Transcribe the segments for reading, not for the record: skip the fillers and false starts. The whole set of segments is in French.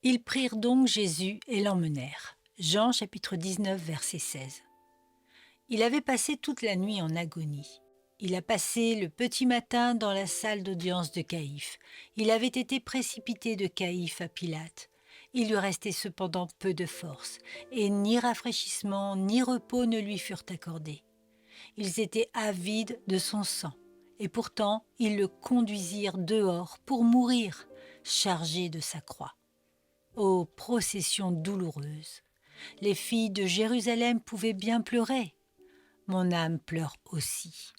Ils prirent donc Jésus et l'emmenèrent. Jean chapitre 19, verset 16. Il avait passé toute la nuit en agonie. Il a passé le petit matin dans la salle d'audience de Caïphe. Il avait été précipité de Caïphe à Pilate. Il lui restait cependant peu de force, et ni rafraîchissement ni repos ne lui furent accordés. Ils étaient avides de son sang, et pourtant ils le conduisirent dehors pour mourir, chargé de sa croix. Ô procession douloureuse! Les filles de Jérusalem pouvaient bien pleurer. Mon âme pleure aussi.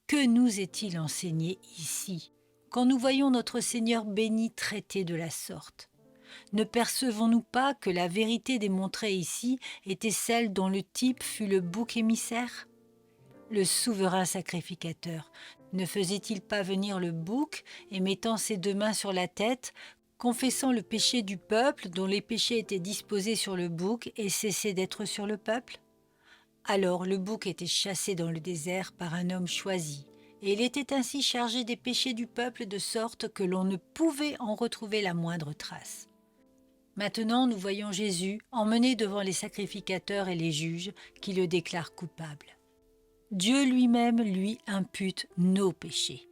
Que nous est-il enseigné ici, quand nous voyons notre Seigneur béni traité de la sorte? Ne percevons-nous pas que la vérité démontrée ici était celle dont le type fut le bouc émissaire? Le souverain sacrificateur ne faisait-il pas venir le bouc et mettant ses deux mains sur la tête, confessant le péché du peuple dont les péchés étaient disposés sur le bouc et cessaient d'être sur le peuple? Alors le bouc était chassé dans le désert par un homme choisi, et il était ainsi chargé des péchés du peuple de sorte que l'on ne pouvait en retrouver la moindre trace. Maintenant nous voyons Jésus emmené devant les sacrificateurs et les juges qui le déclarent coupable. Dieu lui-même lui impute nos péchés.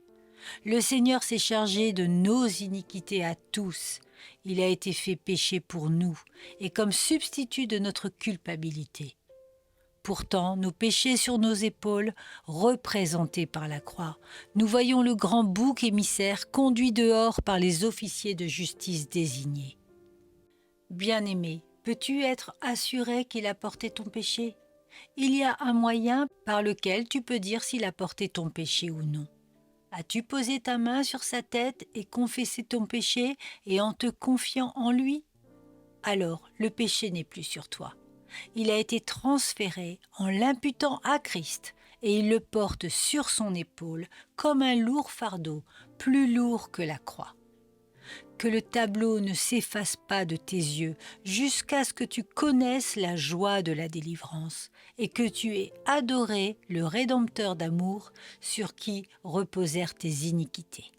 Le Seigneur s'est chargé de nos iniquités à tous. Il a été fait péché pour nous et comme substitut de notre culpabilité. Pourtant, nos péchés sur nos épaules, représentés par la croix, nous voyons le grand bouc émissaire conduit dehors par les officiers de justice désignés. Bien-aimé, peux-tu être assuré qu'il a porté ton péché? Il y a un moyen par lequel tu peux dire s'il a porté ton péché ou non. As-tu posé ta main sur sa tête et confessé ton péché et en te confiant en lui? Alors le péché n'est plus sur toi. Il a été transféré en l'imputant à Christ et il le porte sur son épaule comme un lourd fardeau, plus lourd que la croix. Que le tableau ne s'efface pas de tes yeux jusqu'à ce que tu connaisses la joie de la délivrance et que tu aies adoré le Rédempteur d'amour sur qui reposèrent tes iniquités.